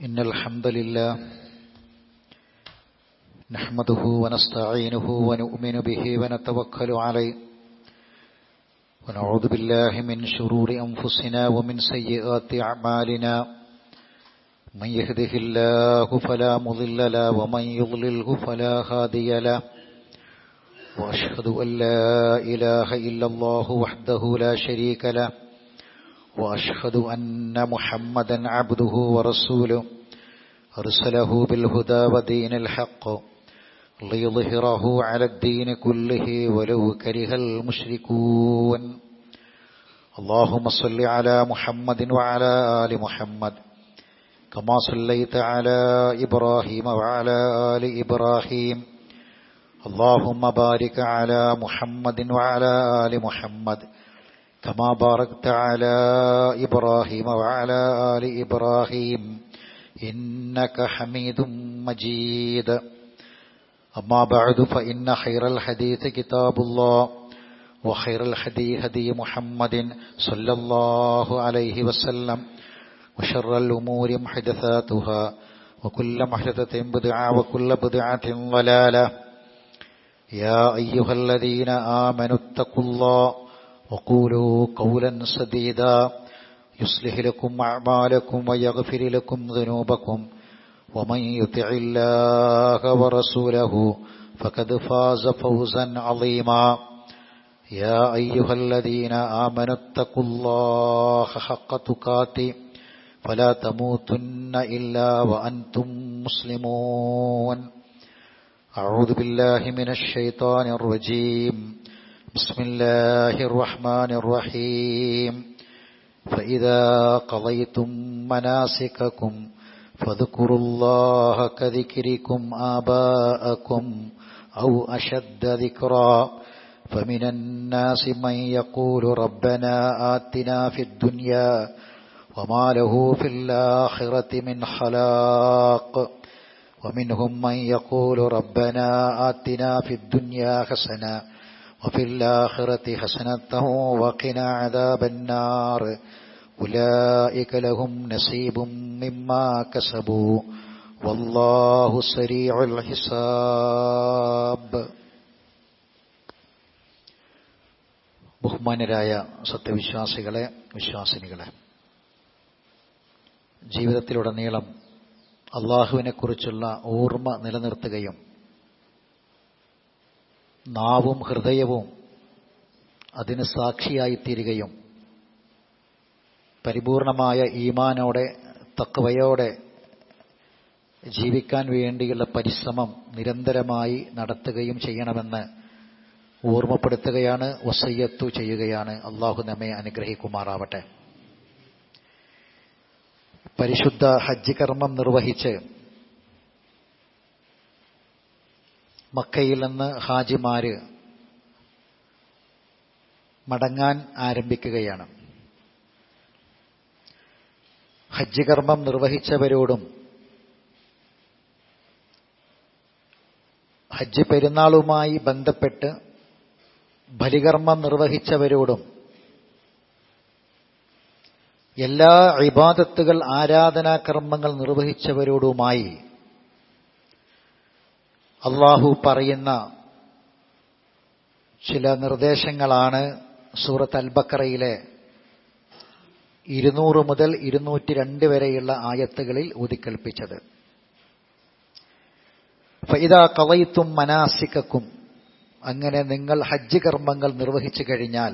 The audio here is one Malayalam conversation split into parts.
إن الحمد لله نحمده ونستعينه ونؤمن به ونتوكل عليه ونعوذ بالله من شرور أنفسنا ومن سيئات أعمالنا من يهده الله فلا مضل له ومن يضلله فلا هادي له وأشهد أن لا إله إلا الله وحده لا شريك له وأشهد أن محمدا عبده ورسوله أرسله بالهدى ودين الحق ليظهره على الدين كله ولو كره المشركون اللهم صل على محمد وعلى آل محمد كما صليت على إبراهيم وعلى آل إبراهيم اللهم بارك على محمد وعلى آل محمد كما باركت على إبراهيم وعلى آل إبراهيم إنك حميد مجيد أما بعد فإن خير الحديث كتاب الله وخير الهدي هدي محمد صلى الله عليه وسلم وشر الأمور محدثاتها وكل محدثة بدعة وكل بدعة ضلالة يا أيها الذين آمنوا اتقوا الله وقولوا قولا سديدا يصلح لكم أعمالكم ويغفر لكم ذنوبكم ومن يطع الله ورسوله فقد فاز فوزا عظيما يا أيها الذين آمنوا اتقوا الله حق تقاته فلا تموتن إلا وأنتم مسلمون أعوذ بالله من الشيطان الرجيم بسم الله الرحمن الرحيم فإذا قضيتم مناسككم فاذكروا الله كذكركم آباءكم أو أشد ذكرا فمن الناس من يقول ربنا آتنا في الدنيا وما له في الآخرة من خلاق ومنهم من يقول ربنا آتنا في الدنيا حسنة وفي الآخرة حسنة وقنا عذاب النار أولئك لهم نصيب مما كسبوا والله سريع الحساب. ബഹുമാന്യരായ സത്യവിശ്വാസികളെ, വിശ്വാസിനികളെ, ജീവിതത്തിലുടനീളം അള്ളാഹുവിനെക്കുറിച്ചുള്ള ഓർമ്മ നിലനിർത്തുകയും നാവും ഹൃദയവും അതിന് സാക്ഷിയായിത്തീരുകയും പരിപൂർണമായ ഈമാനോടെ തഖ്വയോടെ ജീവിക്കാൻ വേണ്ടിയുള്ള പരിശ്രമം നിരന്തരമായി നടത്തുകയും ചെയ്യണമെന്ന് ഓർമ്മപ്പെടുത്തുകയാണ്, വസിയ്യത്ത് ചെയ്യുകയാണ്. അള്ളാഹു നമ്മെ അനുഗ്രഹിക്കുമാറാവട്ടെ. പരിശുദ്ധ ഹജ്ജ് കർമ്മം നിർവഹിച്ച് മക്കയിൽ നിന്ന് ഹാജിമാര് മടങ്ങാൻ ആരംഭിക്കുകയാണ്. ഹജ്ജ് കർമ്മം നിർവഹിച്ചവരോടും ഹജ്ജ് പെരുന്നാളുമായി ബന്ധപ്പെട്ട് ബലികർമ്മം നിർവഹിച്ചവരോടും എല്ലാ ഇബാദത്തുകൾ, ആരാധനാകർമ്മങ്ങൾ നിർവഹിച്ചവരോടുമായി അള്ളാഹു പറയുന്ന ചില നിർദ്ദേശങ്ങളാണ് സൂറത്ത് അൽ-ബഖറയിലെ 200 മുതൽ 202 വരെയുള്ള ആയത്തുകളിൽ ഊതിക്കൽപ്പിച്ചത്. ഫഇദാ ഖളൈതും മനാസികക്കും, അങ്ങനെ നിങ്ങൾ ഹജ്ജ് കർമ്മങ്ങൾ നിർവഹിച്ചു കഴിഞ്ഞാൽ,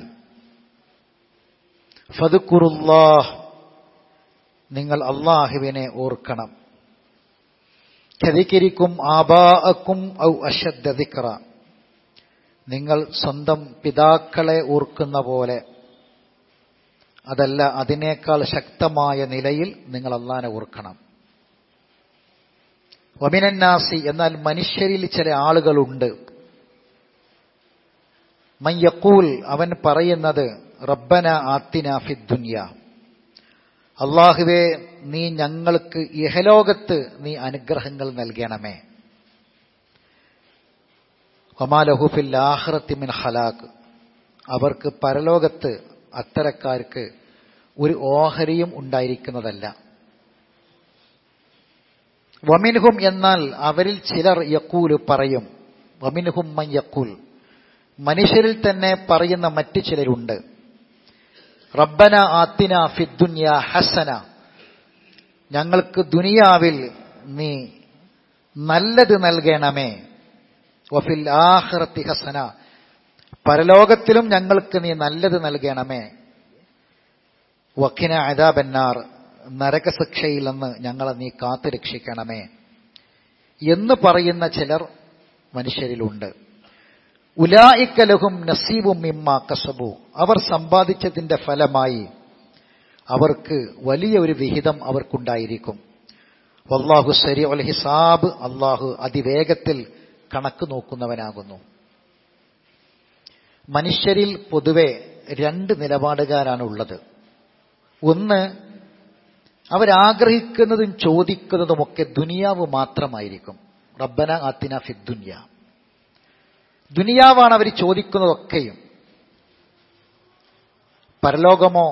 ഫദ്കുറുല്ലാഹ്, നിങ്ങൾ അല്ലാഹുവിനെ ഓർക്കണം, കദിക്രിക്കും ആബാഅക്കും ഔ അശദ്ദ ദിക്റ, നിങ്ങൾ സ്വന്തം പിതാക്കളെ ഓർക്കുന്ന പോലെ, അതല്ല അതിനേക്കാൾ ശക്തമായ നിലയിൽ നിങ്ങൾ അല്ലാഹുവിനെ ഓർക്കണം. വമിനന്നാസി, എന്നാൽ മനുഷ്യരിൽ ചില ആളുകളുണ്ട്, മൻ യഖൂൽ, അവൻ പറയുന്നത്, റബ്ബന ആത്തിന ഫിദ് ദുനിയ, അല്ലാഹുവേ നീ ഞങ്ങൾക്ക് ഇഹലോകത്ത് നീ അനുഗ്രഹങ്ങൾ നൽകണമേ. വമാ ലഹു ഫിൽ ആഖിറതി മിൻ ഖലാഖ്, അവർക്ക് പരലോകത്ത് അത്തരക്കാർക്ക് ഒരു ഓഹരിയും ഉണ്ടായിരിക്കുന്നതല്ല. വമിൻഹും എന്നാൽ അവരിൽ ചിലർ യഖൂല് പറയും, വമിൻഹും മൻ യഖൂൽ മനുഷ്യരിൽ തന്നെ പറയുന്ന മറ്റു ചിലരുണ്ട്, റബ്ബന ആത്തിന ഫിദ്ദുനിയ ഹസന, ഞങ്ങൾക്ക് ദുനിയാവിൽ നീ നല്ലത് നൽകണമേ, വഫിൽ ആഖിറതി ഹസന, പരലോകത്തിലും ഞങ്ങൾക്ക് നീ നല്ലത് നൽകണമേ, വഖിന അദാബന്നാർ, നരകശിക്ഷയിൽ നിന്ന് ഞങ്ങളെ നീ കാത്തു രക്ഷിക്കണമേ എന്ന് പറയുന്ന ചിലർ മനുഷ്യരിലുണ്ട്. ഉലായിക ലഹും നസീബും മിമ്മാ കസബു, അവർ സമ്പാദിച്ചതിന്റെ ഫലമായി അവർക്ക് വലിയ ഒരു വിഹിതം അവർക്കുണ്ടായിരിക്കും. വല്ലാഹു സരീഉൽ ഹിസാബ്, അല്ലാഹു അതിവേഗത്തിൽ കണക്ക് നോക്കുന്നവനാകുന്നു. മനുഷ്യരിൽ പൊതുവെ രണ്ട് നിലപാടുകാരാണുള്ളത്. ഒന്ന്, അവരാഗ്രഹിക്കുന്നതും ചോദിക്കുന്നതുമൊക്കെ ദുനിയാവ് മാത്രമായിരിക്കും. റബ്ബന ആത്തിന ഫിദ്ദുനിയ, ദുനിയാവാണ് അവർ ചോദിക്കുന്നതൊക്കെയും. പരലോകമോ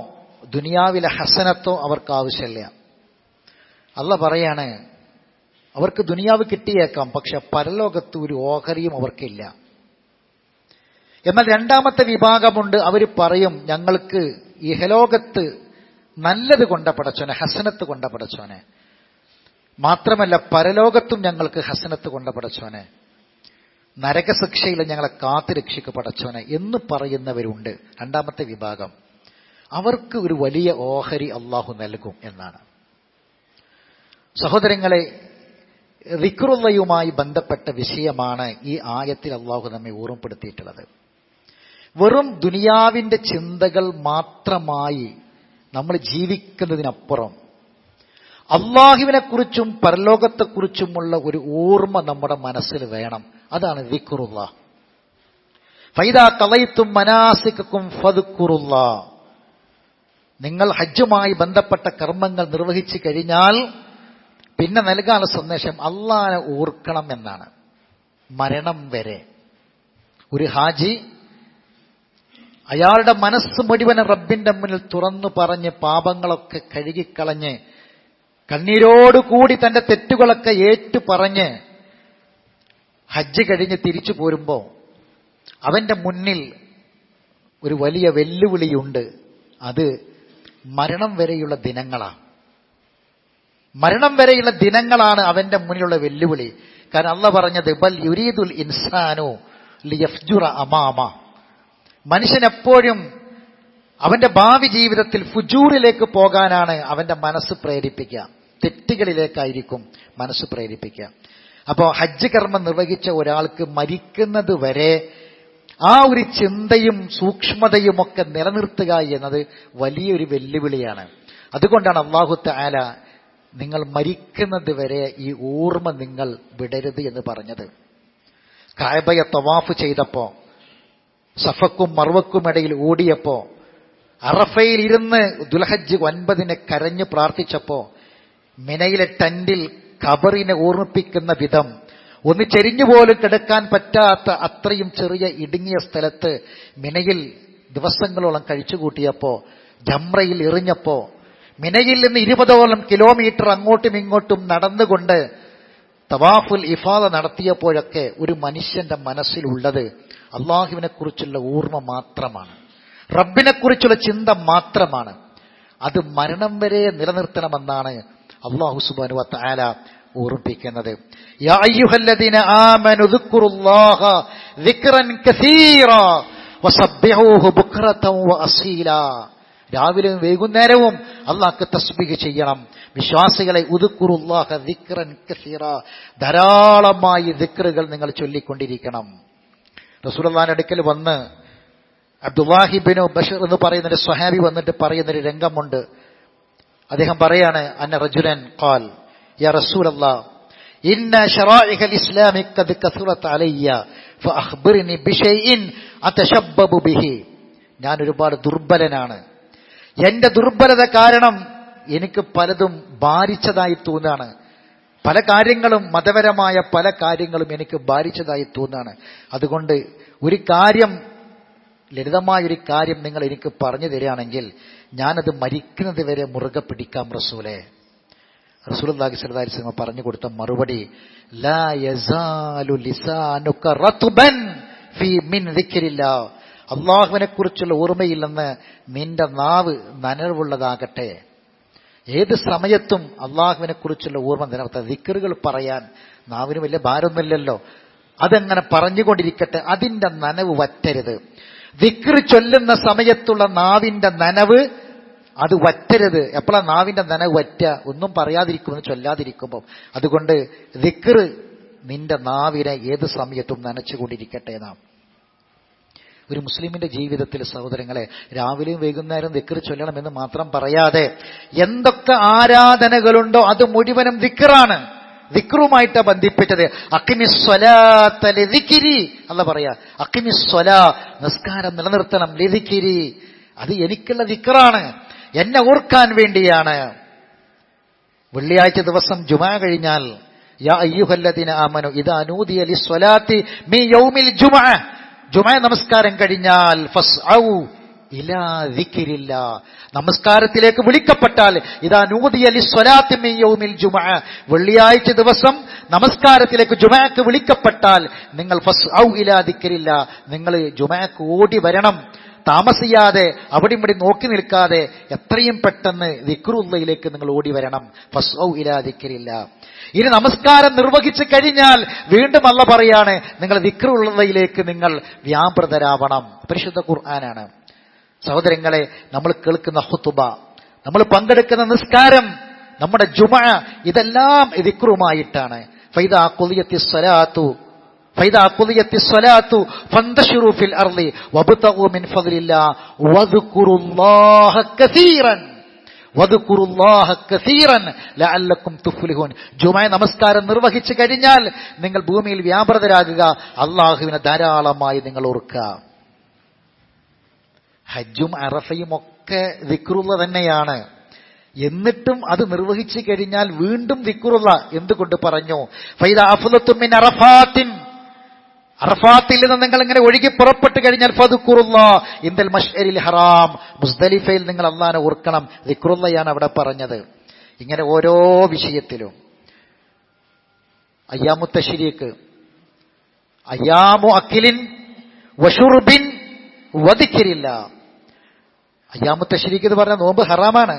ദുനിയാവിലെ ഹസനത്തോ അവർക്ക് ആവശ്യമില്ല. അല്ലാഹ് പറയാണ്, അവർക്ക് ദുനിയാവ് കിട്ടിയേക്കാം, പക്ഷെ പരലോകത്ത് ഒരു ഓഹരിയും അവർക്കില്ല. എന്നാൽ രണ്ടാമത്തെ വിഭാഗമുണ്ട്, അവർ പറയും, ഞങ്ങൾക്ക് ഇഹലോകത്ത് നല്ലത് കൊണ്ട പടച്ചോനെ, ഹസനത്ത് കൊണ്ട പടച്ചോനെ, മാത്രമല്ല പരലോകത്തും ഞങ്ങൾക്ക് ഹസനത്ത് കൊണ്ട പടച്ചോനെ, നരകശിക്ഷയിൽ ഞങ്ങളെ കാത്തു രക്ഷിക്ക് പടച്ചോനെ എന്ന് പറയുന്നവരുണ്ട്. രണ്ടാമത്തെ വിഭാഗം, അവർക്ക് ഒരു വലിയ ഓഹരി അള്ളാഹു നൽകും എന്നാണ്. സഹോദരങ്ങളെ, ദിക്റുള്ളയുമായി ബന്ധപ്പെട്ട വിഷയമാണ് ഈ ആയത്തിൽ അള്ളാഹു നമ്മെ ഓർമ്മപ്പെടുത്തിയിട്ടുള്ളത്. വെറും ദുനിയാവിന്റെ ചിന്തകൾ മാത്രമായി നമ്മൾ ജീവിക്കുന്നതിനപ്പുറം അള്ളാഹുവിനെക്കുറിച്ചും പരലോകത്തെക്കുറിച്ചുമുള്ള ഒരു ഓർമ്മ നമ്മുടെ മനസ്സിൽ വേണം. അതാണ് ദിക്റുല്ലാഹ്. ഫൈദാ ഖളൈതും മനാസികക്കും ഫദ്കുറുല്ലാഹ്, നിങ്ങൾ ഹജ്ജുമായി ബന്ധപ്പെട്ട കർമ്മങ്ങൾ നിർവഹിച്ചു കഴിഞ്ഞാൽ പിന്നെ നൽകാനുള്ള സന്ദേശം അള്ളാഹനെ ഓർക്കണം എന്നാണ്. മരണം വരെ ഒരു ഹാജി അയാളുടെ മനസ്സ് മുഴുവനും റബ്ബിന്റെ മുന്നിൽ തുറന്നു പറഞ്ഞ് പാപങ്ങളൊക്കെ കഴുകിക്കളഞ്ഞ് കണ്ണീരോടുകൂടി തന്റെ തെറ്റുകളൊക്കെ ഏറ്റു പറഞ്ഞ് ഹജ്ജ് കഴിഞ്ഞ് തിരിച്ചു പോരുമ്പോൾ അവന്റെ മുന്നിൽ ഒരു വലിയ വെല്ലുവിളിയുണ്ട്. അത് മരണം വരെയുള്ള ദിനങ്ങളാണ്. മരണം വരെയുള്ള ദിനങ്ങളാണ് അവന്റെ മുന്നിലുള്ള വെല്ലുവിളി. കാരണം അല്ലാഹ് പറഞ്ഞത്, ബൽ യുരീദുൽ ഇൻസാനു ലിയഫ്ജുറ അമാമ, മനുഷ്യൻ എപ്പോഴും അവന്റെ ഭാവി ജീവിതത്തിൽ ഫുജൂറിലേക്ക് പോകാനാണ് അവന്റെ മനസ്സ് പ്രേരിപ്പിക്കുക, തെറ്റുകളിലേക്കായിരിക്കും മനസ്സ് പ്രേരിപ്പിക്കുക. അപ്പോൾ ഹജ്ജ് കർമ്മം നിർവഹിച്ച ഒരാൾക്ക് മരിക്കുന്നത് വരെ ആ ഒരു ചിന്തയും സൂക്ഷ്മതയും ഒക്കെ നിലനിർത്തുക എന്നത് വലിയൊരു വെല്ലുവിളിയാണ്. അതുകൊണ്ടാണ് അല്ലാഹു തആല നിങ്ങൾ മരിക്കുന്നത് വരെ ഈ ഓർമ്മ നിങ്ങൾ വിടരുത് എന്ന് പറഞ്ഞത്. കഅബയെ തവാഫ് ചെയ്തപ്പോ, സഫക്കും മർവക്കും ഇടയിൽ ഓടിയപ്പോ, അറഫയിൽ ഇരുന്ന് ദുൽഹജ്ജ് 9 കരഞ്ഞു പ്രാർത്ഥിച്ചപ്പോ, മിനയിലെ ടെന്റിൽ ഖബറിനെ ഓർമ്മിപ്പിക്കുന്ന വിധം ഒന്ന് ചെരിഞ്ഞുപോലും കിടക്കാൻ പറ്റാത്ത അത്രയും ചെറിയ ഇടുങ്ങിയ സ്ഥലത്ത് മിനയിൽ ദിവസങ്ങളോളം കഴിച്ചുകൂട്ടിയപ്പോ, ജംറയിൽ എറിഞ്ഞപ്പോ, മിനയിൽ നിന്ന് 20ഓളം കിലോമീറ്റർ അങ്ങോട്ടും ഇങ്ങോട്ടും നടന്നുകൊണ്ട് തവാഫുൽ ഇഫാദ നടത്തിയപ്പോഴൊക്കെ ഒരു മനുഷ്യന്റെ മനസ്സിലുള്ളത് അള്ളാഹുവിനെ കുറിച്ചുള്ള ഓർമ്മ മാത്രമാണ്, റബ്ബിനെക്കുറിച്ചുള്ള ചിന്ത മാത്രമാണ്. അത് മരണം വരെ നിലനിർത്തണമെന്നാണ് അല്ലാഹു സുബ്ഹാനഹു വ തആല ഓർമ്മിപ്പിക്കുന്നത്. യാ അയ്യുഹല്ലദീന ആമനു ദുക്റുല്ലാഹ ദിക്റൻ കസീറാ വസബ്ബിഹൂഹു ബുക്റതൻ വഅസീലാ, രാവിലെയും വൈകുന്നേരവും അള്ളാഹ്ക്ക് തസ്ബീഹ് ചെയ്യണം. വിശ്വാസികളെ, ഉദ്കുറുല്ലാഹ ദിക്റൻ കസീറാ, ധാരാളമായി ദിക്റുകൾ നിങ്ങൾ ചൊല്ലിക്കൊണ്ടിരിക്കണം. റസൂലുള്ളാഹിന്റെ അടുക്കൽ വന്ന് അബ്ദുല്ലാഹി ഇബ്നു ബഷർ എന്ന് പറയുന്ന ഒരു സ്വഹാബി വന്നിട്ട് പറയുന്നൊരു രംഗമുണ്ട്. അദ്ദേഹം പറയാണ്, അന്ന റജുലൻ ഖാൽ യാ റസൂലല്ലാഹ് ഇന്ന ശറാഇഅൽ ഇസ്ലാമി ഖദ് കസറത് അലയ്യ ഫഅഖ്ബിർനി ബിശൈഇൻ അതശബ്ബബു ബിഹി, ഞാൻ ഒരുപാട് ദുർബലനാണ്, എന്റെ ദുർബലത കാരണം എനിക്ക് പലതും ഭാരിച്ചതായി തോന്നുകയാണ്, പല കാര്യങ്ങളും മതപരമായ പല കാര്യങ്ങളും എനിക്ക് ഭാരിച്ചതായി തോന്നുകയാണ്. അതുകൊണ്ട് ഒരു കാര്യം, ലളിതമായൊരു കാര്യം നിങ്ങൾ എനിക്ക് പറഞ്ഞു തരികയാണെങ്കിൽ ഞാനത് മരിക്കുന്നത് വരെ മുറുകെ പിടിക്കാം റസൂലേ. റസൂലുള്ളാഹി സ്വല്ലല്ലാഹി അലൈഹി വസല്ലം പറഞ്ഞു കൊടുത്ത മറുപടി, ലാ യസാലു ലിസാനുക റത്ബൻ ഫീ മിൻ ദിക്രില്ലാ. അള്ളാഹുവിനെ കുറിച്ചുള്ള ഓർമ്മയിൽ നിന്ന് നിന്റെ നാവ് നനവുള്ളതാകട്ടെ. ഏത് സമയത്തും അള്ളാഹുവിനെ കുറിച്ചുള്ള ഓർമ്മ നിലനിർത്താൻ, ദിക്റുകൾ പറയാൻ നാവിന് വലിയ ഭാരമൊന്നുമില്ലല്ലോ, അതെങ്ങനെ പറഞ്ഞുകൊണ്ടിരിക്കട്ടെ, അതിന്റെ നനവ് വറ്റരുത്. ദിക്ർ ചൊല്ലുന്ന സമയത്തുള്ള നാവിന്റെ നനവ് അത് വറ്റരുത്. എപ്പോഴാണ് നാവിന്റെ നനവ് വറ്റുക? ഒന്നും പറയാതിരിക്കുമെന്ന് ചൊല്ലാതിരിക്കുമ്പോൾ. അതുകൊണ്ട് ദിക്ർ നിന്റെ നാവിനെ ഏത് സമയത്തും നനച്ചുകൊണ്ടിരിക്കട്ടെ. നാം ഒരു മുസ്ലിമിന്റെ ജീവിതത്തിൽ സഹോദരങ്ങളെ, രാവിലെയും വൈകുന്നേരം ദിക്ർ ചൊല്ലണമെന്ന് മാത്രം പറയാതെ എന്തൊക്കെ ആരാധനകളുണ്ടോ അത് മുഴുവനും ദിക്റാണ്, ദിക്റുമായിട്ടാ ബന്ധിപ്പിച്ചത്. അഖിമിസ്സലാത്ത ലിദിക്രി, അല്ലാഹ് പറയാ, അഖിമിസ്സലാ, നിസ്കാരം നിലനിർത്തണം, ലിദിക്രി, അത് എനിക്കുള്ള ദിക്റാണ്, എന്നെ ഓർക്കാൻ വേണ്ടിയാണ്. വെള്ളിയാഴ്ച ദിവസം ജുമാ കഴിഞ്ഞാൽ, യാ അയ്യുഹല്ലദീന ആമനു ഇദാ നൂദിയ ലിസ്സലാത്തി മിൻ യൗമിൽ ജുമുഅ, ജുമാ നമസ്കാരം കഴിഞ്ഞാൽ ഫസ്ഔ ഇലാ ദിക്രില്ലാ, നമസ്കാരത്തിലേക്ക് വിളിക്കപ്പെട്ടാൽ, ഇദാ നൂദിയ ലിസ്സലാത്തി മിൻ യൗമിൽ ജുമുഅ, വെള്ളിയാഴ്ച ദിവസം നമസ്കാരത്തിലേക്ക് ജുമുഅക്ക് വിളിക്കപ്പെട്ടാൽ നിങ്ങൾ ഫസ്ഔ ഇലാ ദിക്രില്ലാ, നിങ്ങൾ ജുമുഅക്ക് ഓടി വരണം. താമസിയാതെ അവിടെ ഇവിടെ നോക്കി നിൽക്കാതെ എത്രയും പെട്ടെന്ന് ദിക്റുള്ളയിലേക്ക് നിങ്ങൾ ഓടി വരണം. ഫസ്ഔ ഇലാ ദിക്രില്ലാ. ഇനി നമസ്കാരം നിർവഹിച്ചു കഴിഞ്ഞാൽ വീണ്ടും അല്ലാഹ് പറയാണ്, നിങ്ങൾ ദിക്റുള്ളയിലേക്ക് നിങ്ങൾ വ്യാപൃതരാവണം. പരിശുദ്ധ ഖുർആനാണ്. സഹോദരങ്ങളെ, നമ്മൾ കേൾക്കുന്ന ഖുതുബ, നമ്മൾ പങ്കെടുക്കുന്ന നിസ്കാരം, നമ്മുടെ ജുമുഅ, ഇതെല്ലാം ദിക്റുമായിട്ടാണ്. ഫൈദാ ഖുദിയത്തിസ് സ്വലാത്തു ഫന്തശിറു ഫിൽ അർളി വബ്തഗു മിൻ ഫദ്ലില്ലാഹ് വദ്കുറുല്ലാഹ കസീറൻ ലഅല്ലക്കും തുഫ്ലിഹൂൻ. ജുമുഅ നമസ്കാരം നിർവഹിച്ചു കഴിഞ്ഞാൽ നിങ്ങൾ ഭൂമിയിൽ വ്യാപൃതരാകുക, അള്ളാഹുവിനെ ധാരാളമായി നിങ്ങൾ ഓർക്കുക. ഹജ്ജും അറഫയും ഒക്കെ ദിക്റുള്ള തന്നെയാണ്. എന്നിട്ടും അത് നിർവഹിച്ചു കഴിഞ്ഞാൽ വീണ്ടും ദിക്റുള്ള. എന്തുകൊണ്ട് പറഞ്ഞു? ഫൈദാ അഫ്ളതും മിൻ അറഫാത്തിൻ, അറഫാത്തിൽ നിന്ന് നിങ്ങൾ ഇങ്ങനെ ഒഴുകി പുറപ്പെട്ടു കഴിഞ്ഞാൽ ഫദ്കുറുല്ലാഹ് ഇൻദൽ മശ്അരിൽ ഹറാം, മുസ്ദലിഫയിൽ നിങ്ങൾ അല്ലാഹനെ ഓർക്കണം. ദിക്റുള്ളയാണ് അവിടെ പറഞ്ഞത്. ഇങ്ങനെ ഓരോ വിഷയത്തിലും അയ്യാമു തശ്രീഖ്, അയ്യാമു അഖിലിൻ വശുർബിൻ വദിക്രില്ലാഹ്. അയ്യാമു തശ്രീഖ് എന്ന് പറഞ്ഞാൽ നോമ്പ് ഹറാമാണ്.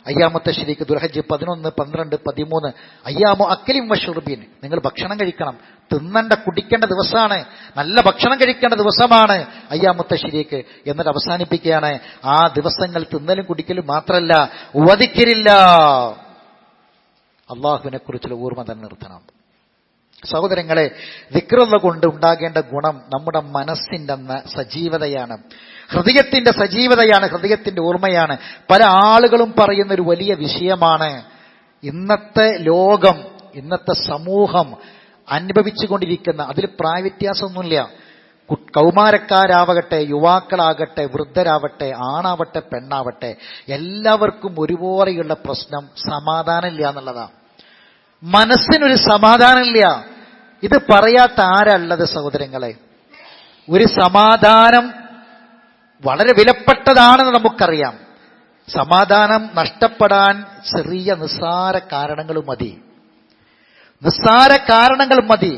അയ്യാമു തശ്രീഖ് ദുൽഹജ്ജ് 11, 12, 13 അയ്യാമു അക്കലിം വശുർബിൻ, നിങ്ങൾ ഭക്ഷണം കഴിക്കണം, തിന്നണ്ട കുടിക്കേണ്ട ദിവസമാണ്, നല്ല ഭക്ഷണം കഴിക്കേണ്ട ദിവസമാണ് അയ്യാമു തശ്രീഖ്. എന്നിട്ട് അവസാനിപ്പിക്കുകയാണ്, ആ ദിവസങ്ങൾ തിന്നലും കുടിക്കലും മാത്രമല്ല വദിക്രില്ലാഹ്, അള്ളാഹുവിനെ കുറിച്ചുള്ള ഓർമ്മ തന്നെ നിർത്തണം. സഹോദരങ്ങളെ, ദിക്റുള്ള കൊണ്ട് ഉണ്ടാകേണ്ട ഗുണം നമ്മുടെ മനസ്സിന്റെ സജീവതയാണ്, ഹൃദയത്തിന്റെ സജീവതയാണ്, ഹൃദയത്തിന്റെ ഓർമ്മയാണ്. പല ആളുകളും പറയുന്ന ഒരു വലിയ വിഷയമാണ് ഇന്നത്തെ ലോകം, ഇന്നത്തെ സമൂഹം അനുഭവിച്ചുകൊണ്ടിരിക്കുന്ന, അതിൽ പ്രായവ്യത്യാസമൊന്നുമില്ല, കൗമാരക്കാരാവട്ടെ, യുവാക്കളാകട്ടെ, വൃദ്ധരാവട്ടെ, ആണാവട്ടെ, പെണ്ണാവട്ടെ, എല്ലാവർക്കും ഒരുപോലെയുള്ള പ്രശ്നം സമാധാനമില്ല എന്നുള്ളതാണ്. മനസ്സിനൊരു സമാധാനമില്ല. ഇത് പറയാത്ത ആരല്ലത് സഹോദരങ്ങളെ? ഒരു സമാധാനം വളരെ വിലപ്പെട്ടതാണെന്ന് നമുക്കറിയാം. സമാധാനം നഷ്ടപ്പെടാൻ ചെറിയ നിസ്സാര കാരണങ്ങൾ മതി, നിസ്സാര കാരണങ്ങൾ മതി.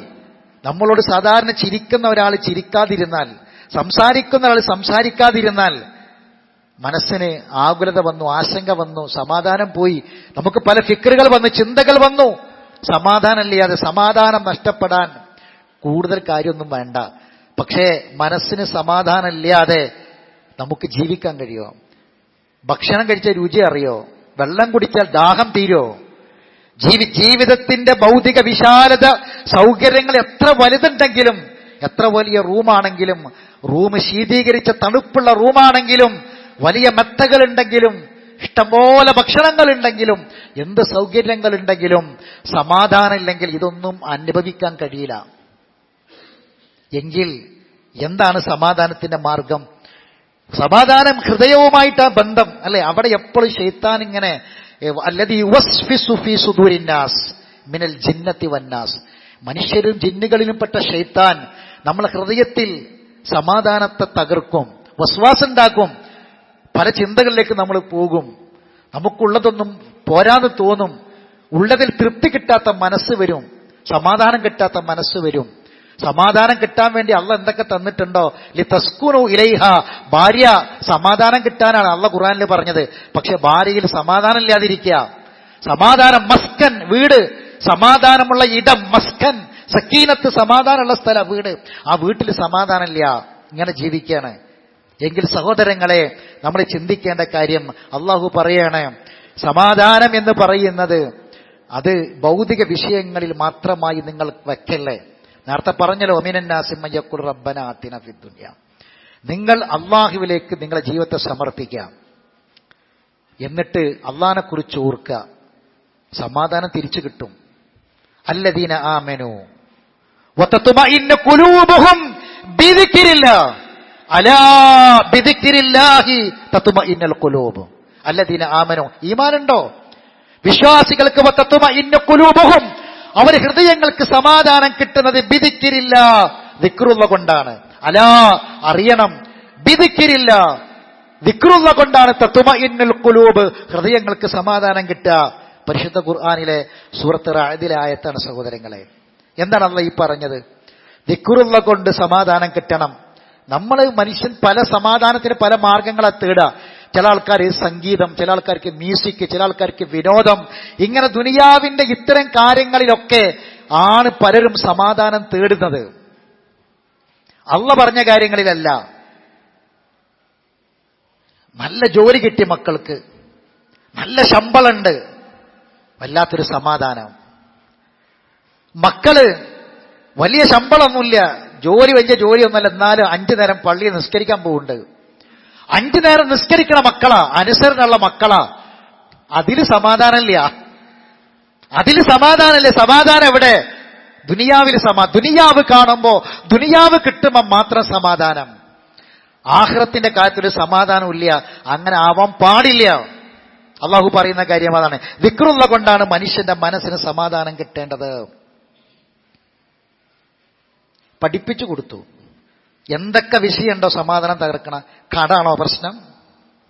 നമ്മളോട് സാധാരണ ചിരിക്കുന്ന ഒരാൾ ചിരിക്കാതിരുന്നാൽ, സംസാരിക്കുന്ന ഒരാൾ സംസാരിക്കാതിരുന്നാൽ മനസ്സിന് ആകുലത വന്നു, ആശങ്ക വന്നു, സമാധാനം പോയി, നമുക്ക് പല ഫിക്റുകൾ വന്നു, ചിന്തകൾ വന്നു. സമാധാനമില്ലാതെ, സമാധാനം നഷ്ടപ്പെടാൻ കൂടുതൽ കാര്യമൊന്നും വേണ്ട. പക്ഷേ മനസ്സിന് സമാധാനമില്ലാതെ നമുക്ക് ജീവിക്കാൻ കഴിയുമോ? ഭക്ഷണം കഴിച്ചാൽ രുചി അറിയോ? വെള്ളം കുടിച്ചാൽ ദാഹം തീരോ? ജീവിതത്തിന്റെ ഭൗതിക വിശാലത, സൗകര്യങ്ങൾ എത്ര വലുതുണ്ടെങ്കിലും, എത്ര വലിയ റൂമാണെങ്കിലും, റൂം ശീതീകരിച്ച തണുപ്പുള്ള റൂമാണെങ്കിലും, വലിയ മെത്തകളുണ്ടെങ്കിലും, ഇഷ്ടംപോലെ ഭക്ഷണങ്ങളുണ്ടെങ്കിലും, എന്ത് സൗകര്യങ്ങളുണ്ടെങ്കിലും സമാധാനമില്ലെങ്കിൽ ഇതൊന്നും അനുഭവിക്കാൻ കഴിയില്ല. എങ്കിൽ എന്താണ് സമാധാനത്തിന്റെ മാർഗം? സമാധാനം ഹൃദയവുമായിട്ടാ ബന്ധം, അല്ലെ? അവിടെ എപ്പോഴും ശൈത്താൻ ഇങ്ങനെ അല്ലദീ യുവസ്വിസു ഫീ സുദൂരിന്നാസ് മിനൽ ജിന്നത്തി വന്നാസ്, മനുഷ്യരും ജിന്നുകളിലും പെട്ട ശൈത്താൻ നമ്മളെ ഹൃദയത്തിൽ സമാധാനത്തെ തകർക്കും, വസ്വാസുണ്ടാക്കും. പല ചിന്തകളിലേക്ക് നമ്മൾ പോകും, നമുക്കുള്ളതൊന്നും പോരാന്ന് തോന്നും, ഉള്ളതിൽ തൃപ്തി കിട്ടാത്ത മനസ്സ് വരും, സമാധാനം കിട്ടാത്ത മനസ്സ് വരും. സമാധാനം കിട്ടാൻ വേണ്ടി അള്ള എന്തൊക്കെ തന്നിട്ടുണ്ടോ, ലിതസ്കുനു ഇലൈഹ, ഭാര്യ സമാധാനം കിട്ടാനാണ് അള്ള ഖുർആനിൽ പറഞ്ഞത്. പക്ഷെ ഭാര്യയിൽ സമാധാനം ഇല്ലാതിരിക്കുക. സമാധാനം, മസ്കൻ, വീട്, സമാധാനമുള്ള ഇടം, മസ്കൻ, സക്കീനത്ത്, സമാധാനമുള്ള സ്ഥലം, വീട്. ആ വീട്ടിൽ സമാധാനമില്ല, ഇങ്ങനെ ജീവിക്കുകയാണ് എങ്കിൽ സഹോദരങ്ങളെ, നമ്മൾ ചിന്തിക്കേണ്ട കാര്യം, അള്ളാഹു പറയാണ്, സമാധാനം എന്ന് പറയുന്നത് അത് ഭൗതിക വിഷയങ്ങളിൽ മാത്രമായി നിങ്ങൾ വെക്കല്ലേ. നേരത്തെ പറഞ്ഞല്ലോ, ഒമിനന്നാസി മയ്യഖുൽ റബ്ബന ആതിന ഫിദ് ദുനിയ. നിങ്ങൾ അള്ളാഹുവിലേക്ക് നിങ്ങളുടെ ജീവിതത്തെ സമർപ്പിക്കുക, എന്നിട്ട് അള്ളാഹിനെ കുറിച്ച് ഓർക്കുക, സമാധാനം തിരിച്ചു കിട്ടും. അല്ലദീന ആമനു വതത്മഇന്നു ഖുലൂബുഹും ബിദിക്രില്ലാഹ് അലാ ബിദിക്രില്ലാഹി തത്മഇന്നുൽ ഖുലൂബ്. അല്ലദീന ആമനു, ഈമാനുണ്ടോ വിശ്വാസികൾക്ക്, വതത്മഇന്നു ഖുലൂബുഹും, അവരുടെ ഹൃദയങ്ങൾക്ക് സമാധാനം കിട്ടുന്നത് ബിദിക്രില്ലാഹ്, ദിക്റുള്ള കൊണ്ടാണ്. അലാ, അറിയണം, ബിദിക്രില്ലാഹ്, ദിക്റുള്ള കൊണ്ടാണ് തത്മഇന്നുൽ ഖുലൂബ്, ഹൃദയങ്ങൾക്ക് സമാധാനം കിട്ടുക. പരിശുദ്ധ ഖുർആനിലെ സൂറത്ത് റഅദിലെ ആയത്താണ് സഹോദരങ്ങളെ. എന്താണ് അല്ലാഹ് ഈ പറഞ്ഞത്? ദിക്റുള്ള കൊണ്ട് സമാധാനം കിട്ടണം. നമ്മൾ മനുഷ്യൻ പല സമാധാനത്തിന് പല മാർഗങ്ങളെ തേടുക. ചില ആൾക്കാർ സംഗീതം, ചില ആൾക്കാർക്ക് മ്യൂസിക്, ചില ആൾക്കാർക്ക് വിനോദം. ഇങ്ങനെ ദുനിയാവിന്റെ ഇത്തരം കാര്യങ്ങളിലൊക്കെ ആണ് പലരും സമാധാനം തേടുന്നത്. അള്ളാഹ് പറഞ്ഞ കാര്യങ്ങളിലല്ല. നല്ല ജോലി കിട്ടിയ മക്കൾക്ക്, നല്ല ശമ്പളമുണ്ട്, വല്ലാത്തൊരു സമാധാനം. മക്കള് വലിയ ശമ്പളമൊന്നുമില്ല, ജോലി വലിയ ജോലിയൊന്നുമല്ല, എന്നാലും 5 നേരം പള്ളിയിൽ നിസ്കരിക്കാൻ പോകുന്നുണ്ട്. 5 നേരം നിസ്കരിക്കണ മക്കളാ, അനുസരണമുള്ള മക്കളാ. അതിൽ സമാധാനമില്ല, അതിൽ സമാധാനമില്ല. സമാധാനം എവിടെ? ദുനിയാവിൽ ദുനിയാവ് കാണുമ്പോ, ദുനിയാവ് കിട്ടുമ്പോ മാത്രം സമാധാനം. ആഖിറത്തിന്റെ കാര്യത്തിൽ സമാധാനമില്ല. അങ്ങനെ ആവാൻ പാടില്ല. അള്ളാഹു പറയുന്ന കാര്യം അതാണ്. ദിക്റുള്ള കൊണ്ടാണ് മനുഷ്യന്റെ മനസ്സിന് സമാധാനം കിട്ടേണ്ടത്. പഠിപ്പിച്ചു കൊടുത്തു. എന്തൊക്കെ വിഷയമുണ്ടോ സമാധാനം തകർക്കണ? കടാണോ പ്രശ്നം?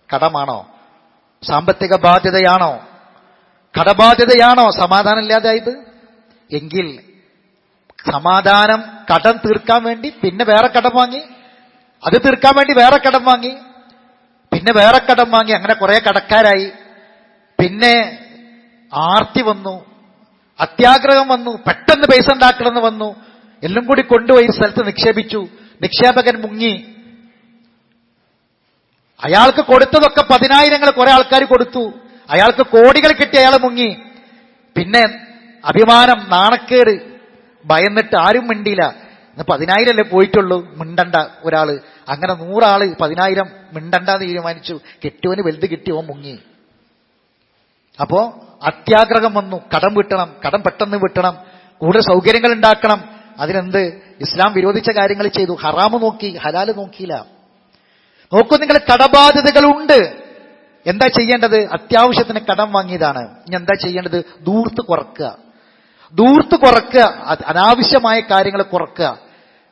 കടമാണോ? സാമ്പത്തിക ബാധ്യതയാണോ? കടബാധ്യതയാണോ സമാധാനം ഇല്ലാതായത്? എങ്കിൽ സമാധാനം, കടം തീർക്കാൻ വേണ്ടി പിന്നെ വേറെ കടം വാങ്ങി, അത് തീർക്കാൻ വേണ്ടി വേറെ കടം വാങ്ങി, പിന്നെ വേറെ കടം വാങ്ങി, അങ്ങനെ കുറെ കടക്കാരായി. പിന്നെ ആർത്തി വന്നു, അത്യാഗ്രഹം വന്നു, പെട്ടെന്ന് പൈസ ഉണ്ടാക്കണമെന്ന് വന്നു. എല്ലാം കൂടി കൊണ്ടുപോയി സ്ഥലത്ത് നിക്ഷേപിച്ചു. നിക്ഷേപകൻ മുങ്ങി. അയാൾക്ക് കൊടുത്തതൊക്കെ 10,000 കുറെ ആൾക്കാർ കൊടുത്തു. അയാൾക്ക് കോടികൾ കിട്ടി, അയാൾ മുങ്ങി. പിന്നെ അഭിമാനം, നാണക്കേട്, ഭയന്നിട്ട് ആരും മിണ്ടിയില്ല. 10,000 അല്ലേ പോയിട്ടുള്ളൂ, മിണ്ടണ്ട ഒരാള്. അങ്ങനെ 100 ആള് 10,000 മിണ്ടണ്ടെന്ന് തീരുമാനിച്ചു. കെട്ടിയവന് വലുത് കിട്ടി, ഓൻ മുങ്ങി. അപ്പോ അത്യാഗ്രഹം വന്നു. കടം വീട്ടണം, കടം പെട്ടെന്ന് വീട്ടണം, കൂടുതൽ സൗകര്യങ്ങൾ ഉണ്ടാക്കണം. അതിനെന്ത്? ഇസ്ലാം വിരോധിച്ച കാര്യങ്ങൾ ചെയ്തു. ഹറാമ് നോക്കി, ഹലാല് നോക്കിയില്ല. നോക്കൂ നിങ്ങൾ, കടബാധ്യതകളുണ്ട്. എന്താ ചെയ്യേണ്ടത്? അത്യാവശ്യത്തിന് കടം വാങ്ങിയതാണ്. ഇനി എന്താ ചെയ്യേണ്ടത്? ദൂർത്ത് കുറക്കുക, ദൂർത്ത് കുറക്കുക, അനാവശ്യമായ കാര്യങ്ങൾ കുറക്കുക,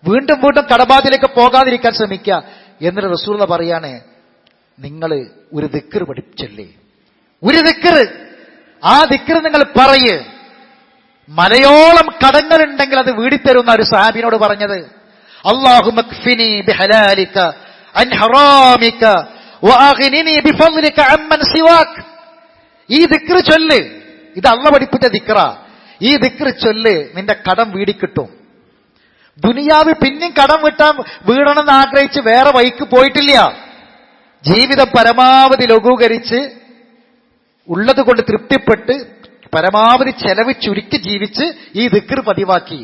വീണ്ടും വീണ്ടും കടബാധ്യതയിലേക്ക് പോകാതിരിക്കാൻ ശ്രമിക്കുക. എന്നിട്ട് റസൂലുള്ളാഹി പറയാണ്, നിങ്ങൾ ഒരു ദിക്ർ പഠിപ്പിച്ചല്ലേ, ഒരു ദിക്ർ, ആ ദിക്ർ നിങ്ങൾ പറയ്. മലയോളം കടങ്ങളുണ്ടെങ്കിൽ അത് വീടിത്തരുന്ന ഒരു സഹാബിനോട് പറഞ്ഞത്. അല്ലാഹുമ്മ ക്ഫിനി ബിഹലാലിക അൻ ഹറാമിക വഅഗ്നിനി ബിഫദ്ലിക അമ്മൻ സിവാക്. ഈ ദിക്ർ ചൊല്ല്. ഇത് അല്ലാഹ് പഠിപ്പിച്ച ദിക്റാ. ഈ ദിക്ർ ചൊല്ല്, നിന്റെ കടം വീടിക്കിട്ടും. ദുനിയാവ് പിന്നെയും കടം വീടണമെന്ന് ആഗ്രഹിച്ച് വേറെ വഴിക്ക് പോയിട്ടില്ല. ജീവിതം പരമാവധി ലഘൂകരിച്ച് ഉള്ളത് കൊണ്ട് തൃപ്തിപ്പെട്ട് പരമാവധി ചെലവ് ചുരുക്കി ജീവിച്ച് ഈ ദിക്ർ പതിവാക്കി.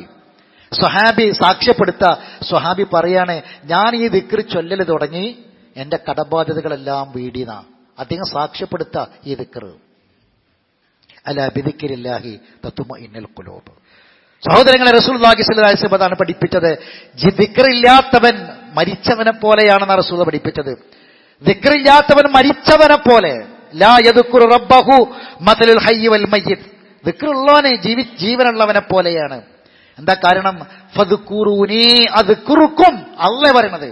സ്വഹാബി സാക്ഷ്യപ്പെടുത്ത, സ്വഹാബി പറയാണ്, ഞാൻ ഈ ദിക്ർ ചൊല്ലല് തുടങ്ങി, എന്റെ കടബാധ്യതകളെല്ലാം വീടിന. അദ്ദേഹം സാക്ഷ്യപ്പെടുത്ത ഈ ദിക്ർ. അലാ ബിദിക്രില്ലാഹി തത്മഇന്നുൽ ഖുലൂബ്. സഹോദരങ്ങളെ, റസൂലുള്ളാഹി സ്വല്ലല്ലാഹു അലൈഹി വസല്ലം അതാണ് പഠിപ്പിച്ചത്. ദിക്റില്ലാത്തവൻ മരിച്ചവനെ പോലെയാണെന്ന് റസൂൽ പഠിപ്പിച്ചത്. ദിക്റില്ലാത്തവൻ മരിച്ചവനെ പോലെ. ലാ യദ്കുറു റബ്ബഹു മസലുൽ ഹയ്യി വൽ മയ്യിത്ത്. ദിക്റുള്ളവനെ ജീവനുള്ളവനെ പോലെയാണ്. എന്താ കാരണം? ഫദ്കുറൂനി അദ്കുറുക്കും. അല്ലാഹ് പറയണത്,